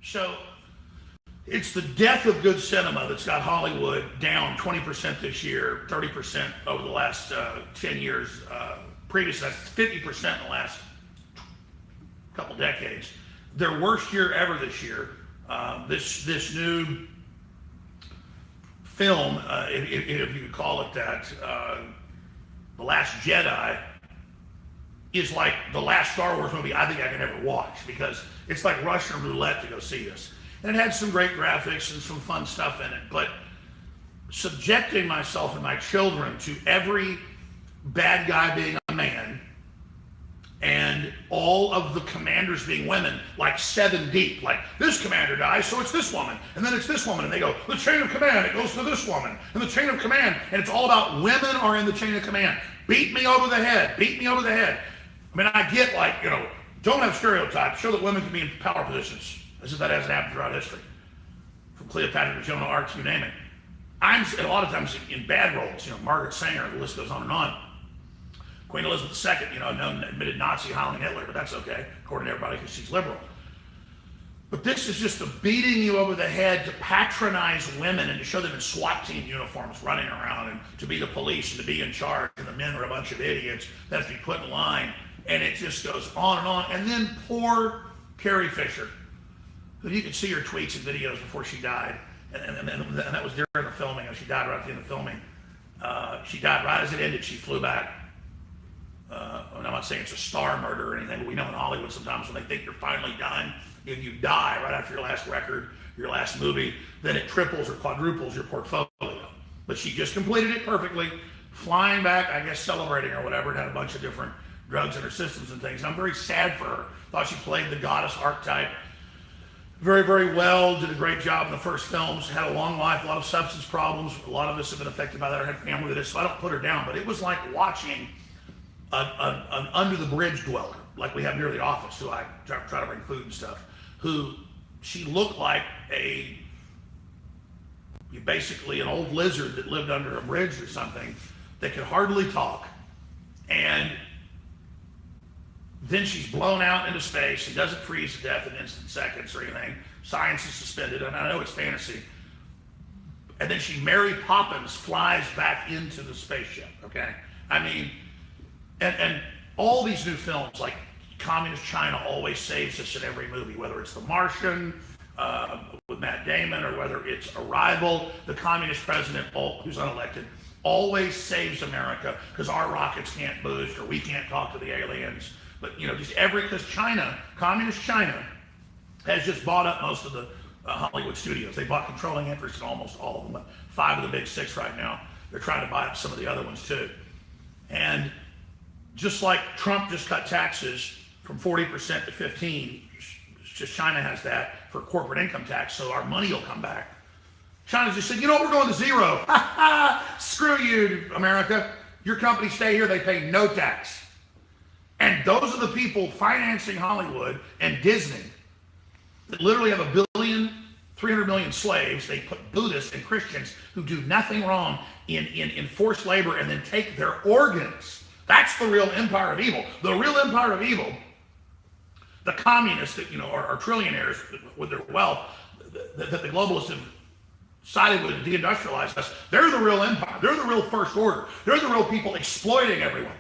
So it's the death of good cinema that's got Hollywood down 20% this year, 30% over the last 10 years. Previously, that's 50% in the last couple decades. Their worst year ever this year. This new film, if you could call it that, The Last Jedi, is like the last Star Wars movie I think I can ever watch, because it's like Russian roulette to go see this. And it had some great graphics and some fun stuff in it, but subjecting myself and my children to every bad guy being a man and all of the commanders being women, like 7 deep, like this commander dies, so it's this woman, and then it's this woman, and they go, the chain of command, it goes to this woman, and the chain of command, and it's all about women are in the chain of command. Beat me over the head, beat me over the head. I mean, I get, like, you know, don't have stereotypes, show that women can be in power positions, as if that hasn't happened throughout history. From Cleopatra to Joan of Arc, you name it. I'm a lot of times in bad roles, you know, Margaret Sanger, the list goes on and on. Queen Elizabeth II, you know, known admitted Nazi, howling Hitler, but that's okay, according to everybody, because she's liberal. But this is just the beating you over the head to patronize women and to show them in SWAT team uniforms running around and to be the police and to be in charge, and the men are a bunch of idiots that have to be put in line, and it just goes on and on. And then poor Carrie Fisher, who you could see her tweets and videos before she died, and that was during the filming, and she died right at the end of filming. She died right as it ended. She flew back. I'm not saying it's a star murder or anything, but we know in Hollywood sometimes when they think you're finally done, if you die right after your last record, your last movie, then it triples or quadruples your portfolio. But she just completed it perfectly, flying back, I guess celebrating or whatever, and had a bunch of different drugs in her systems and things. And I'm very sad for her. Thought she played the goddess archetype very, very well, did a great job in the first films, had a long life, a lot of substance problems. A lot of us have been affected by that. I had family with this, so I don't put her down. But it was like watching an under-the-bridge dweller, like we have near the office, who I try to bring food and stuff, who she looked like basically an old lizard that lived under a bridge or something that could hardly talk. And then she's blown out into space. She doesn't freeze to death in instant seconds or anything. Science is suspended, and I know it's fantasy. And then she, Mary Poppins, flies back into the spaceship, okay? I mean, and all these new films, like Communist China always saves us in every movie, whether it's The Martian with Matt Damon, or whether it's Arrival, the communist president, who's unelected, always saves America because our rockets can't boost or we can't talk to the aliens. But, you know, just because China, communist China, has just bought up most of the Hollywood studios. They bought controlling interest in almost all of them, but 5 of the big 6 right now. They're trying to buy up some of the other ones too. And just like Trump just cut taxes from 40% to 15%, just China has that for corporate income tax, so our money will come back. China just said, you know what, we're going to zero. Screw you, America. Your companies stay here, they pay no tax. And those are the people financing Hollywood and Disney that literally have 300 million slaves. They put Buddhists and Christians who do nothing wrong in forced labor and then take their organs. That's the real empire of evil. The real empire of evil, the communists that, you know, are trillionaires with their wealth, that the globalists have sided with to deindustrialize us, they're the real empire. They're the real first order. They're the real people exploiting everyone.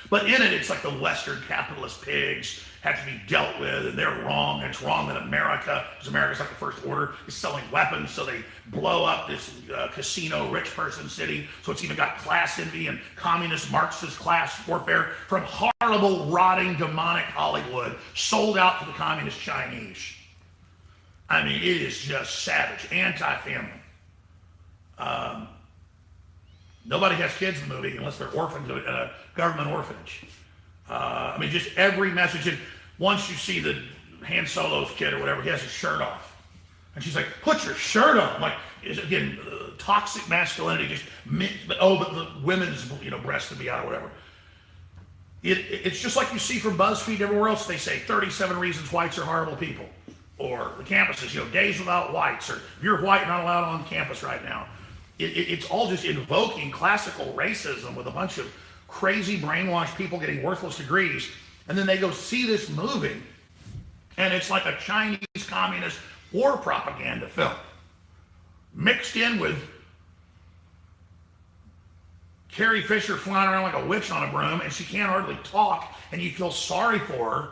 But in it, it's like the Western capitalist pigs have to be dealt with, and they're wrong. And it's wrong that America, because America's like the first order, is selling weapons, so they blow up this casino rich person city. So it's even got class envy and communist Marxist class warfare from horrible, rotting, demonic Hollywood sold out to the communist Chinese. I mean, it is just savage, anti-family. Nobody has kids in the movie unless they're orphaned at a government orphanage. I mean, just every message. And once you see the Han Solo's kid or whatever, he has his shirt off. And she's like, put your shirt on. Like, again, toxic masculinity, but the women's, you know, breasts to be out or whatever. It's just like you see from BuzzFeed and everywhere else. They say 37 reasons whites are horrible people. Or the campuses, you know, days without whites. Or if you're white, you're not allowed on campus right now. It's all just invoking classical racism with a bunch of crazy brainwashed people getting worthless degrees, and then they go see this movie And it's like a Chinese communist war propaganda film mixed in with Carrie Fisher flying around like a witch on a broom, and she can't hardly talk, and you feel sorry for her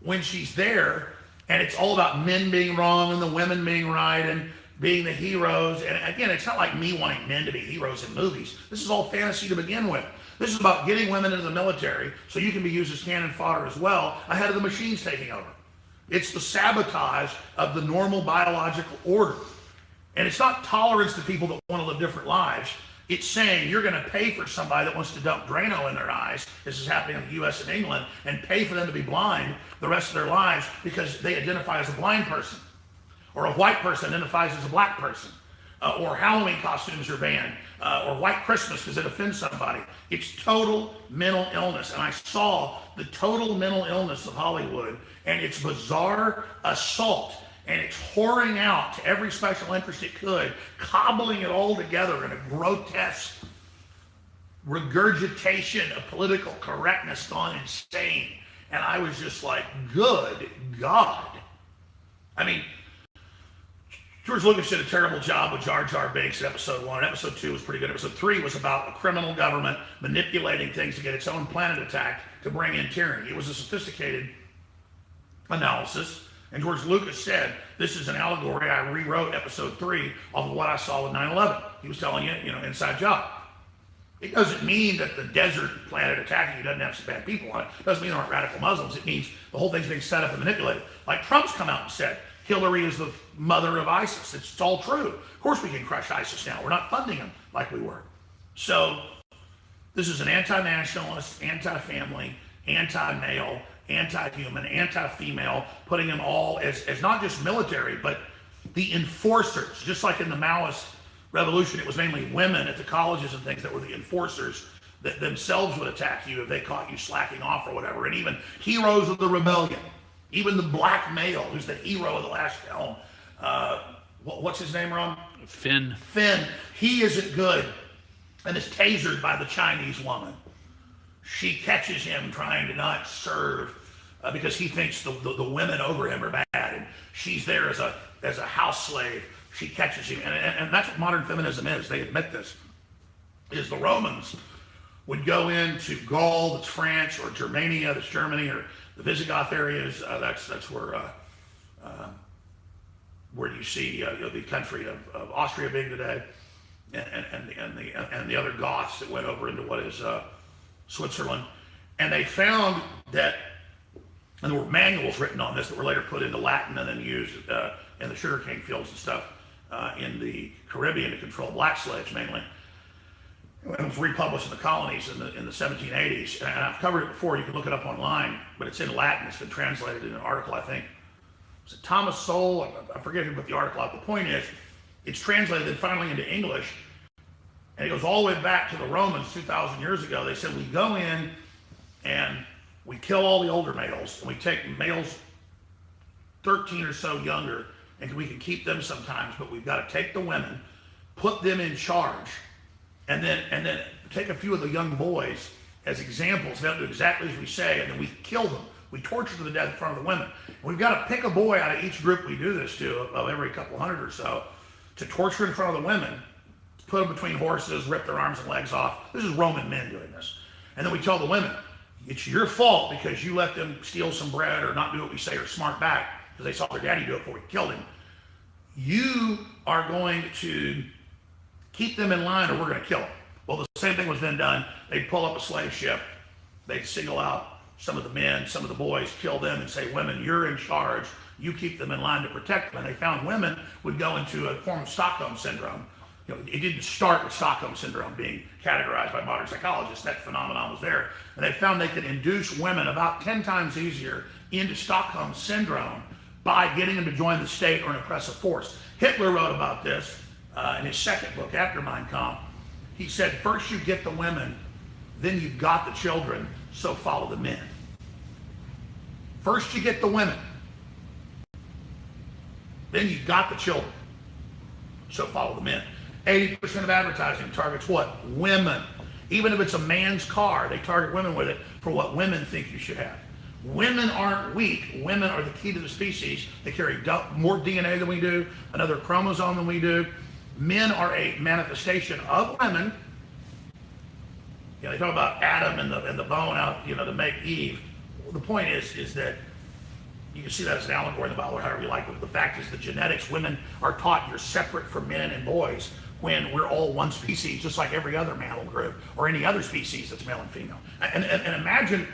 when she's there. And it's all about men being wrong and the women being right and being the heroes. And again, it's not like me wanting men to be heroes in movies. This is all fantasy to begin with. This is about getting women into the military so you can be used as cannon fodder as well, ahead of the machines taking over. It's the sabotage of the normal biological order. And it's not tolerance to people that want to live different lives. It's saying you're going to pay for somebody that wants to dump Drano in their eyes. This is happening in the U.S. and England, and pay for them to be blind the rest of their lives because they identify as a blind person, or a white person identifies as a black person, or Halloween costumes are banned, or white Christmas because it offends somebody. It's total mental illness. And I saw the total mental illness of Hollywood and its bizarre assault, and it's whoring out to every special interest it could, cobbling it all together in a grotesque regurgitation of political correctness gone insane. And I was just like, good God. I mean, George Lucas did a terrible job with Jar Jar Binks in episode 1. Episode 2 was pretty good. Episode 3 was about a criminal government manipulating things to get its own planet attacked to bring in tyranny. It was a sophisticated analysis. And George Lucas said, this is an allegory. I rewrote episode 3 off of what I saw with 9/11. He was telling you, inside job. It doesn't mean that the desert planet attacking you doesn't have some bad people on it. It doesn't mean there aren't radical Muslims. It means the whole thing's being set up and manipulated. Like Trump's come out and said, Hillary is the mother of ISIS. It's all true. Of course we can crush ISIS now. We're not funding them like we were. So this is an anti-nationalist, anti-family, anti-male, anti-human, anti-female, putting them all as not just military, but the enforcers. Just like in the Maoist revolution, it was mainly women at the colleges and things that were the enforcers that themselves would attack you if they caught you slacking off or whatever. And even heroes of the rebellion, even the black male, who's the hero of the last film, what's his name, Ron? Finn. He isn't good and is tasered by the Chinese woman. She catches him trying to not serve because he thinks the women over him are bad, and she's there as a house slave. She catches him, and that's what modern feminism is. They admit this. Is the Romans would go into Gaul, that's France, or Germania, that's Germany, or the Visigoth areas. That's where you see the country of Austria being today, and the other Goths that went over into what is Switzerland. And they found that, and there were manuals written on this that were later put into Latin and then used in the sugarcane fields and stuff in the Caribbean to control black slaves mainly. It was republished in the colonies in the 1780s, and I've covered it before. You can look it up online, but it's in Latin. It's been translated in an article, I think. Was it Thomas Sowell? I forget who put the article out. The point is, it's translated then finally into English, and it goes all the way back to the Romans 2,000 years ago. They said, we go in and we kill all the older males, and we take males 13 or so younger, and we can keep them sometimes, but we've got to take the women, put them in charge, and then take a few of the young boys as examples. They don't do exactly as we say, and then we kill them. We torture them to death in front of the women. And we've got to pick a boy out of each group we do this to, of every couple hundred or so, to torture in front of the women, put them between horses, rip their arms and legs off. This is Roman men doing this. And then we tell the women, it's your fault because you let them steal some bread or not do what we say or smart back because they saw their daddy do it before we killed him. You are going to keep them in line or we're going to kill them. Well, the same thing was then done. They'd pull up a slave ship. They'd single out some of the men, some of the boys, kill them and say, women, you're in charge. You keep them in line to protect them. And they found women would go into a form of Stockholm syndrome. It didn't start with Stockholm syndrome being categorized by modern psychologists. That phenomenon was there. And they found they could induce women about 10 times easier into Stockholm syndrome by getting them to join the state or an oppressive force. Hitler wrote about this in his second book, after Mein Kampf. He said, first you get the women, then you've got the children, so follow the men. First you get the women, then you've got the children, so follow the men. 80% of advertising targets what? Women. Even if it's a man's car, they target women with it for what women think you should have. Women aren't weak. Women are the key to the species. They carry more DNA than we do, another chromosome than we do. Men are a manifestation of women. You know, they talk about Adam and the bone out, you know, to make Eve. Well, the point is that you can see that as an allegory in the Bible or however you like it. The fact is the genetics, women are taught you're separate from men and boys when we're all one species, just like every other mammal group or any other species that's male and female. And imagine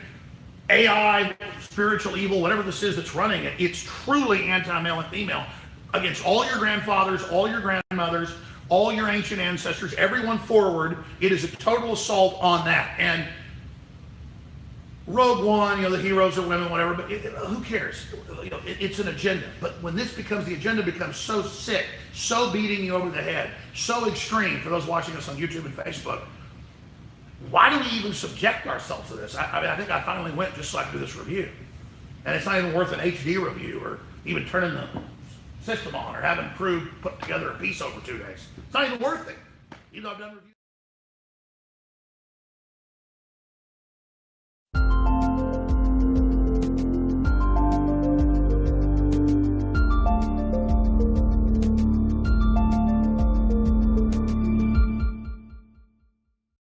AI, spiritual evil, whatever this is that's running it, it's truly anti-male and female against all your grandfathers, all your grandmothers, all your ancient ancestors, everyone forward. It is a total assault on that. And Rogue One, you know, the heroes are women, whatever, but who cares? You know, it's an agenda. But when this becomes, the agenda becomes so sick, so beating you over the head, so extreme, for those watching us on YouTube and Facebook, why do we even subject ourselves to this? I mean, I think I finally went just so I could do this review. And it's not even worth an HD review or even turning the system on or having crew put together a piece over 2 days. It's not even worth it. Even though I've done reviews.